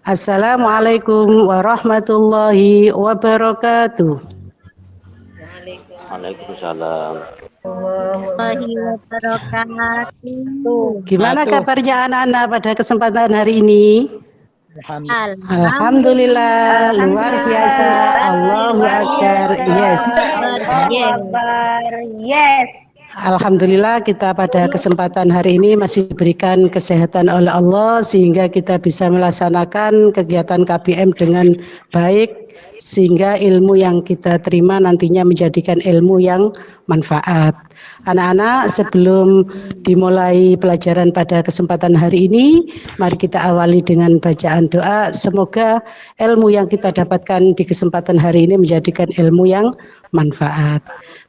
Assalamualaikum warahmatullahi wabarakatuh. Waalaikumsalam. Warahmatullahi wabarakatuh. Gimana kabarnya anak-anak pada kesempatan hari ini? Alhamdulillah, luar biasa. Allahu Akbar. Yes. Yes. Alhamdulillah kita pada kesempatan hari ini masih diberikan kesehatan oleh Allah sehingga kita bisa melaksanakan kegiatan KBM dengan baik sehingga ilmu yang kita terima nantinya menjadikan ilmu yang manfaat. Anak-anak, sebelum dimulai pelajaran pada kesempatan hari ini, mari kita awali dengan bacaan doa. Semoga ilmu yang kita dapatkan di kesempatan hari ini menjadikan ilmu yang manfaat.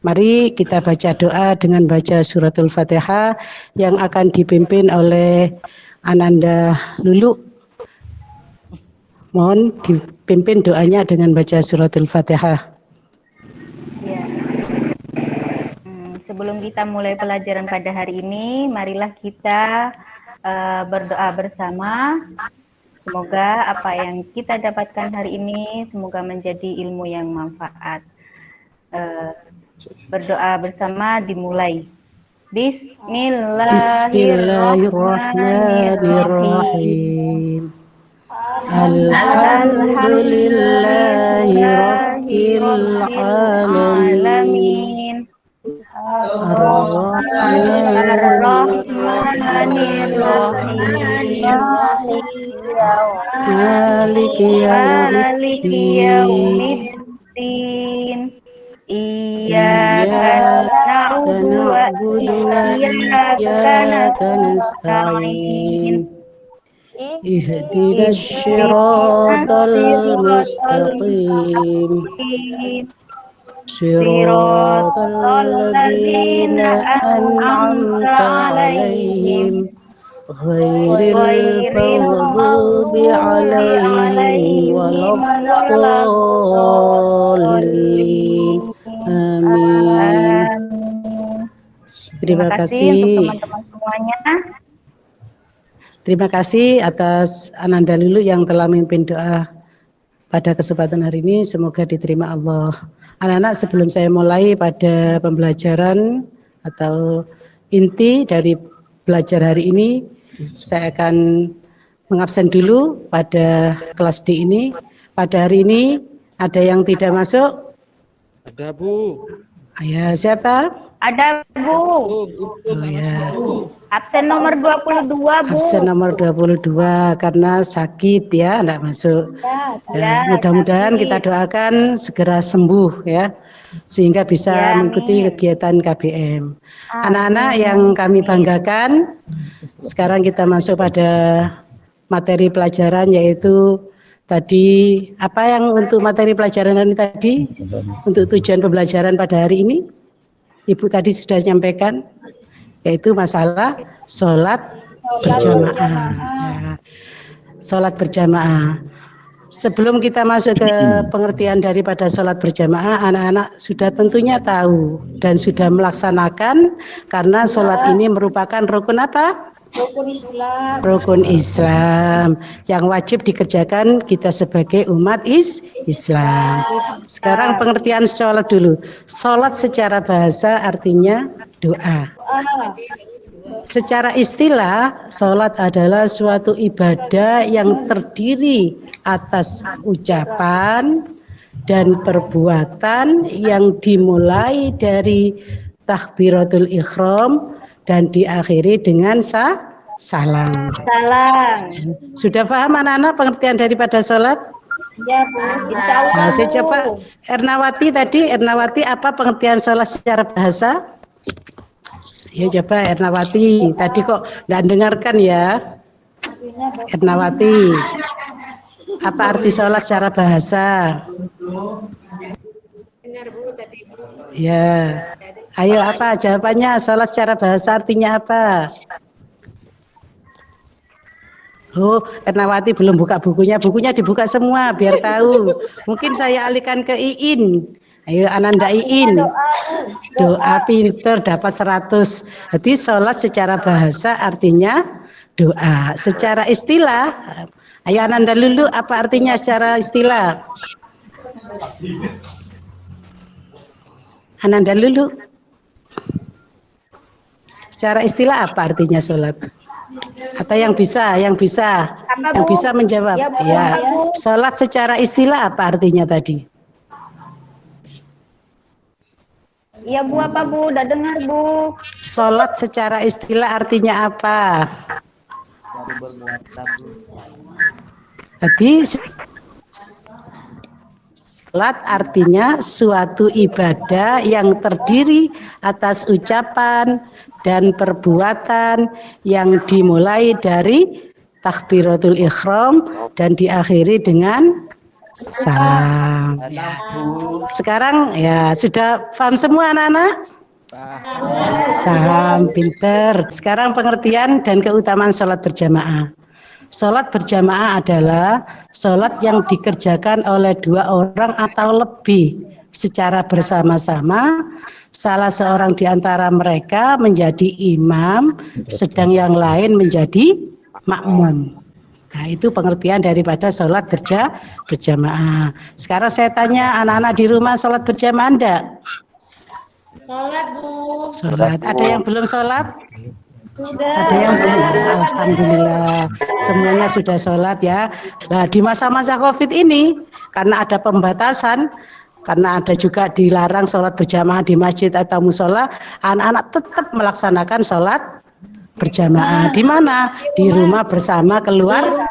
Mari kita baca doa dengan baca suratul Fatihah yang akan dipimpin oleh Ananda Lulu. Mohon dipimpin doanya dengan baca suratul Fatihah. Ya. Sebelum kita mulai pelajaran pada hari ini, marilah kita berdoa bersama. Semoga apa yang kita dapatkan hari ini semoga menjadi ilmu yang manfaat. Berdoa bersama dimulai. Bismillahirrahmanirrahim. Alhamdulillahirabbil alamin. Ar-Rahmanir-Rahim. Maliki yaumiddin. Iyyaka na'budu wa iyyaka nasta'in. Ihdinas siratal mustaqim. Siratal ladzina an'amta 'alaihim ghairil maghdubi 'alaihim waladdallin. Amin. Terima kasih untuk teman-teman semuanya. Terima kasih atas Ananda Lulu yang telah memimpin doa pada kesempatan hari ini. Semoga diterima Allah. Anak-anak, sebelum saya mulai pada pembelajaran atau inti dari belajar hari ini, saya akan mengabsen dulu pada kelas D ini. Pada hari ini ada yang tidak masuk? Ada, Bu. Ya, siapa? Ada, Bu. Oh ya. Absen nomor 22, Bu. Absen nomor 22 karena sakit ya, enggak masuk. Ya, mudah-mudahan kita doakan segera sembuh ya, sehingga bisa mengikuti kegiatan KBM. Anak-anak yang kami banggakan, sekarang kita masuk pada materi pelajaran yaitu tadi apa yang untuk materi pelajaran ini tadi, untuk tujuan pembelajaran pada hari ini, Ibu tadi sudah menyampaikan, yaitu masalah sholat berjamaah. Ya. Sholat berjamaah. Sebelum kita masuk ke pengertian daripada sholat berjamaah, anak-anak sudah tentunya tahu dan sudah melaksanakan karena sholat ini merupakan rukun apa? Rukun Islam. Rukun Islam yang wajib dikerjakan kita sebagai umat Islam. Sekarang pengertian sholat dulu. Sholat secara bahasa artinya doa. Secara istilah, sholat adalah suatu ibadah yang terdiri atas ucapan dan perbuatan yang dimulai dari takbiratul ihram dan diakhiri dengan salam. Sudah paham anak-anak pengertian daripada sholat? Ya, Bu. Insyaallah. Nah, saya coba Ernawati apa pengertian sholat secara bahasa? Ya coba Ernawati, tadi kok enggak dengarkan ya? Ernawati, apa arti sholat secara bahasa? Dengar, Bu, tadi, Bu. Ya, ayo apa jawabannya? Sholat secara bahasa artinya apa? Oh, Ernawati belum buka bukunya. Bukunya dibuka semua biar tahu. Mungkin saya alihkan ke Iin. Ayo Ananda Iin. Doa pinter dapat 100. Jadi sholat secara bahasa artinya doa. Secara istilah Ayo Ananda Lulu, apa artinya secara istilah? Ananda Lulu, secara istilah apa artinya sholat? Atau yang bisa menjawab? Ya, sholat secara istilah apa artinya tadi? Iya Bu, apa Bu? Udah dengar Bu? Sholat secara istilah artinya apa? Tadi sholat artinya suatu ibadah yang terdiri atas ucapan dan perbuatan yang dimulai dari takbiratul ihram dan diakhiri dengan salam. Ya. Sekarang ya sudah paham semua anak-anak? Paham, pinter. Sekarang pengertian dan keutamaan sholat berjamaah. Sholat berjamaah adalah sholat yang dikerjakan oleh 2 orang atau lebih secara bersama-sama. Salah seorang di antara mereka menjadi imam, sedang yang lain menjadi makmum. Nah, itu pengertian daripada sholat berjamaah. Sekarang saya tanya, anak-anak di rumah sholat berjamaah enggak? Sholat Bu. Sholat. Ada yang belum sholat? Sudah. Ada yang belum? Alhamdulillah, semuanya sudah sholat ya. Nah, di masa-masa COVID ini, karena ada pembatasan, karena ada juga dilarang sholat berjamaah di masjid atau musola, anak-anak tetap melaksanakan sholat berjamaah. Di mana? Di rumah bersama keluarga.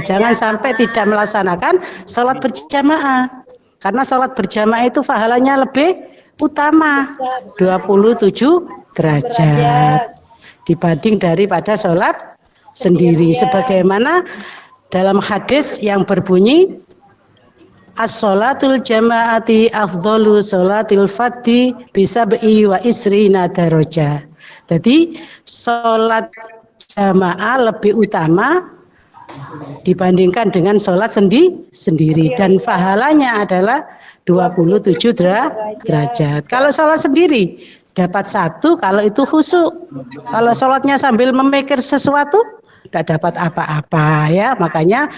Jangan sampai tidak melaksanakan sholat berjamaah. Karena sholat berjamaah itu pahalanya lebih utama, 27 derajat dibanding daripada sholat sendiri. Sebagaimana dalam hadis yang berbunyi, as-sholatul jama'ati afdhalu sholatil fadhi bisab'i wa isrina darajah. Jadi sholat jamaah lebih utama dibandingkan dengan sholat sendiri dan pahalanya adalah 27 derajat. Kalau sholat sendiri dapat 1 kalau itu khusyuk. Kalau sholatnya sambil memikir sesuatu tidak dapat apa-apa ya. Makanya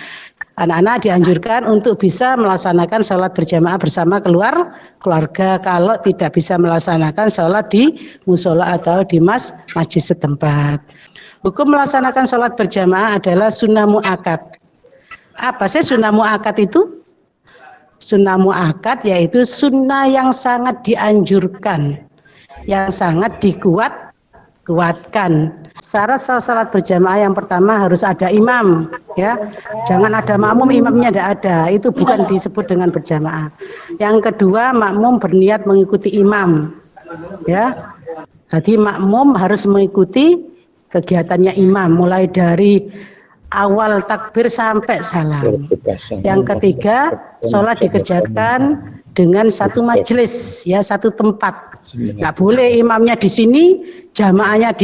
anak-anak dianjurkan untuk bisa melaksanakan sholat berjamaah bersama keluarga kalau tidak bisa melaksanakan sholat di musola atau di masjid setempat. Hukum melaksanakan sholat berjamaah adalah sunnah mu'akkad. Apa sih sunnah mu'akkad itu? Sunnah mu'akkad yaitu sunnah yang sangat dianjurkan, yang sangat dikuatkan. Syarat sholat berjamaah yang pertama harus ada imam, ya. Jangan ada makmum, imamnya tidak ada. Itu bukan disebut dengan berjamaah. Yang kedua, makmum berniat mengikuti imam, ya. Jadi makmum harus mengikuti kegiatannya imam, mulai dari awal takbir sampai salam. Yang ketiga, sholat dikerjakan dengan satu majelis, ya, satu tempat. Nggak boleh imamnya di sini, jamaahnya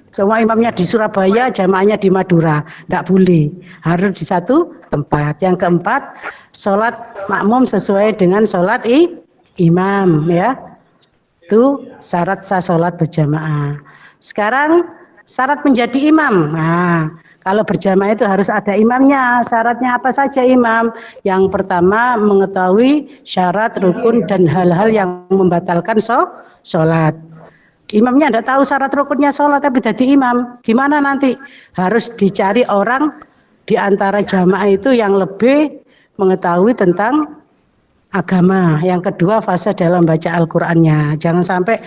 semua imamnya di Surabaya, jamaahnya di Madura. Nggak boleh, harus di satu tempat. Yang keempat, sholat makmum sesuai dengan sholat imam, ya. Itu syarat sah sholat berjamaah. Sekarang syarat menjadi imam. Nah, kalau berjamaah itu harus ada imamnya. Syaratnya apa saja imam? Yang pertama, mengetahui syarat, rukun, dan hal-hal yang membatalkan sholat. Imamnya tidak tahu syarat rukunnya sholat, tapi jadi imam. Gimana nanti? Harus dicari orang di antara jamaah itu yang lebih mengetahui tentang agama. Yang kedua, fase dalam baca Al-Qur'annya. Jangan sampai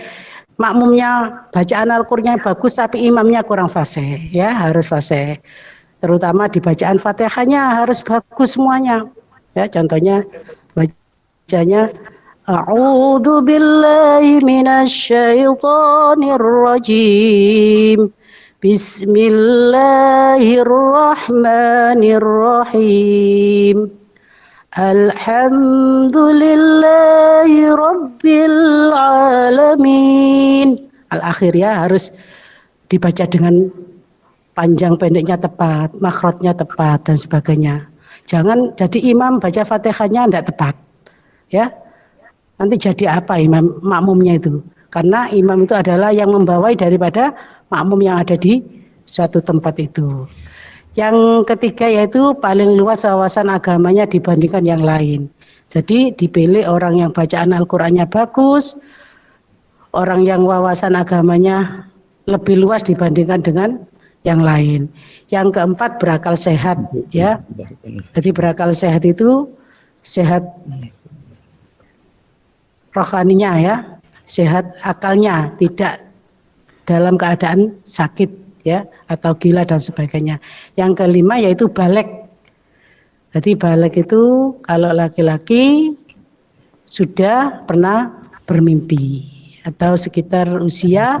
makmumnya bacaan Al-Qur'annya bagus tapi imamnya kurang fasih, ya, harus fasih. Terutama di bacaan Fatihahnya harus bagus semuanya. Ya, contohnya bacanya A'udzu billahi minasyaitonir rajim. Bismillahirrahmanirrahim. Alhamdulillahi rabbil alamin. Al-akhir, ya, harus dibaca dengan panjang pendeknya tepat, makhrajnya tepat dan sebagainya. Jangan jadi imam baca Fatihahnya tidak tepat, ya. Nanti jadi apa imam makmumnya itu? Karena imam itu adalah yang membawai daripada makmum yang ada di suatu tempat itu. Yang ketiga yaitu paling luas wawasan agamanya dibandingkan yang lain. Jadi dipilih orang yang bacaan Al-Qur'annya bagus, orang yang wawasan agamanya lebih luas dibandingkan dengan yang lain. Yang keempat berakal sehat, ya. Jadi berakal sehat itu sehat rohaninya, ya, sehat akalnya, tidak dalam keadaan sakit, ya, atau gila dan sebagainya. Yang kelima yaitu baligh. Jadi baligh itu kalau laki-laki sudah pernah bermimpi atau sekitar usia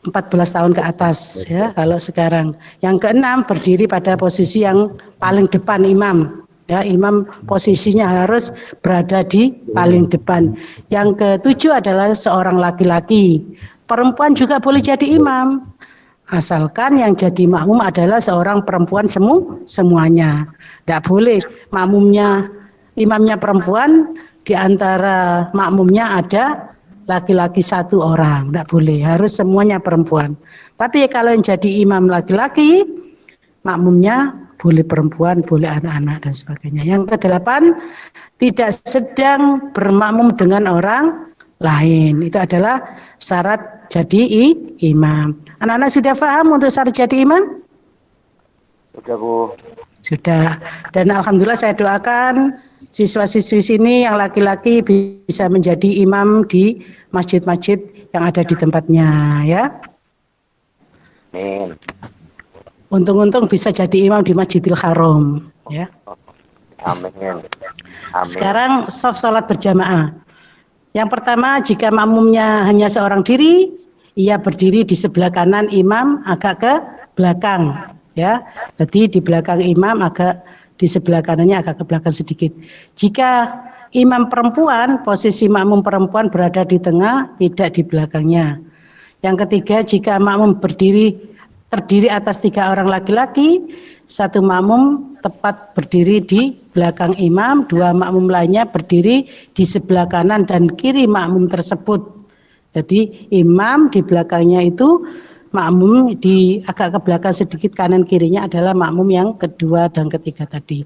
14 tahun ke atas, ya, kalau sekarang. Yang keenam berdiri pada posisi yang paling depan imam, ya, imam posisinya harus berada di paling depan. Yang ketujuh adalah seorang laki-laki. Perempuan juga boleh jadi imam, asalkan yang jadi makmum adalah seorang perempuan semuanya. Tidak boleh imamnya perempuan, di antara makmumnya ada laki-laki satu orang, tidak boleh, harus semuanya perempuan. Tapi kalau yang jadi imam laki-laki, makmumnya boleh perempuan, boleh anak-anak dan sebagainya. Yang kedelapan, tidak sedang bermakmum dengan orang lain. Itu adalah syarat jadi imam. Anak-anak sudah paham untuk syarat jadi imam? Sudah, Bu. Sudah. Dan alhamdulillah saya doakan siswa-siswi sini yang laki-laki bisa menjadi imam di masjid-masjid yang ada di tempatnya, ya. Amin. Untung-untung bisa jadi imam di Masjidil Haram, ya. Amin. Amin. Sekarang sholat berjamaah. Yang pertama, jika makmumnya hanya seorang diri, ia berdiri di sebelah kanan imam agak ke belakang, ya. Jadi di belakang imam agak di sebelah kanannya agak ke belakang sedikit. Jika imam perempuan, posisi makmum perempuan berada di tengah, tidak di belakangnya. Yang ketiga, jika makmum terdiri atas 3 orang laki-laki, satu makmum tepat berdiri di belakang imam, 2 makmum lainnya berdiri di sebelah kanan dan kiri makmum tersebut. Jadi imam di belakangnya itu, makmum di agak ke belakang sedikit kanan kirinya adalah makmum yang kedua dan ketiga tadi.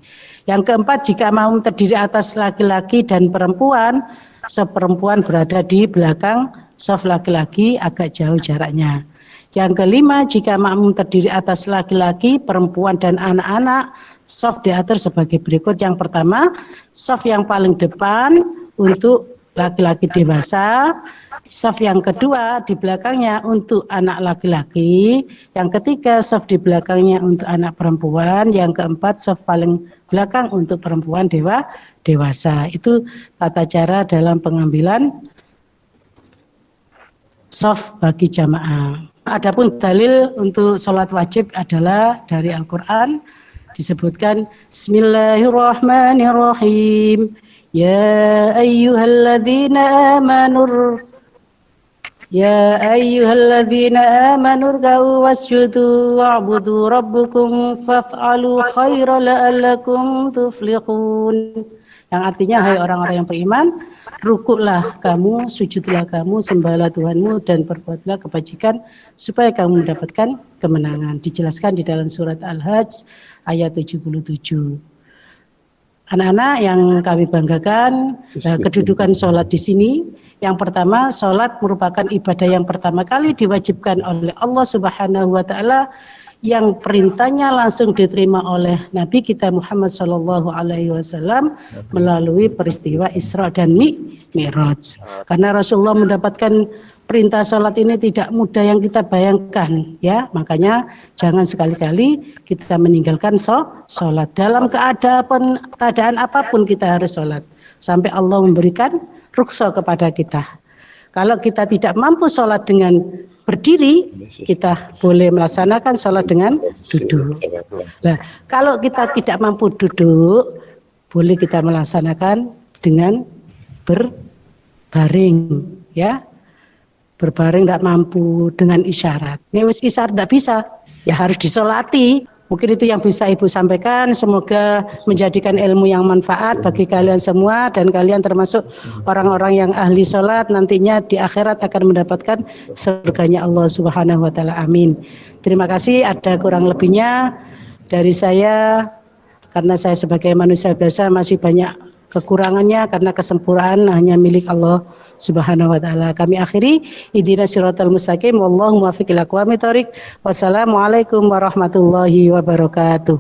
Yang keempat, jika makmum terdiri atas laki-laki dan perempuan, seperempuan berada di belakang shaf laki-laki agak jauh jaraknya. Yang kelima, jika makmum terdiri atas laki-laki, perempuan dan anak-anak, shaf diatur sebagai berikut. Yang pertama, shaf yang paling depan untuk laki-laki dewasa, shaf yang kedua di belakangnya untuk anak laki-laki, yang ketiga shaf di belakangnya untuk anak perempuan, yang keempat shaf paling belakang untuk perempuan dewasa. Itu tata cara dalam pengambilan shaf bagi jamaah. Adapun dalil untuk sholat wajib adalah dari Al-Quran, disebutkan Bismillahirrahmanirrahim. Ya ayyuhalladzina amanur ka'u wasjudu wa'budu rabbukum faf'alu khaira la'allakum tuflihun. Yang artinya, hai orang-orang yang beriman, rukuklah kamu, sujudlah kamu, sembahlah Tuhanmu dan perbuatlah kebajikan supaya kamu mendapatkan kemenangan. Dijelaskan di dalam surat Al-Hajj ayat 77. Anak-anak yang kami banggakan, kedudukan sholat di sini. Yang pertama, sholat merupakan ibadah yang pertama kali diwajibkan oleh Allah Subhanahu wa Ta'ala, yang perintahnya langsung diterima oleh Nabi kita Muhammad SAW melalui peristiwa Isra dan Mi'raj. Karena Rasulullah mendapatkan perintah sholat ini tidak mudah yang kita bayangkan, ya. Makanya jangan sekali-kali kita meninggalkan sholat. Dalam keadaan apapun kita harus sholat sampai Allah memberikan ruksa kepada kita. Kalau kita tidak mampu sholat dengan berdiri, kita boleh melaksanakan sholat dengan duduk. Nah, kalau kita tidak mampu duduk, boleh kita melaksanakan dengan berbaring, ya. Berbaring tidak mampu dengan isyarat. Ini isyarat tidak bisa, ya harus disolati. Mungkin itu yang bisa Ibu sampaikan. Semoga menjadikan ilmu yang manfaat bagi kalian semua, dan kalian termasuk orang-orang yang ahli sholat nantinya di akhirat akan mendapatkan surganya Allah Subhanahu wa taala. Amin. Terima kasih. Ada kurang lebihnya dari saya, karena saya sebagai manusia biasa masih banyak kekurangannya, karena kesempurnaan hanya milik Allah Subhanahu wa taala. Kami akhiri, ihdinas siratal mustaqim, wallahu muwaffiq ila aqwamit thoriq. Wassalamualaikum warahmatullahi wabarakatuh.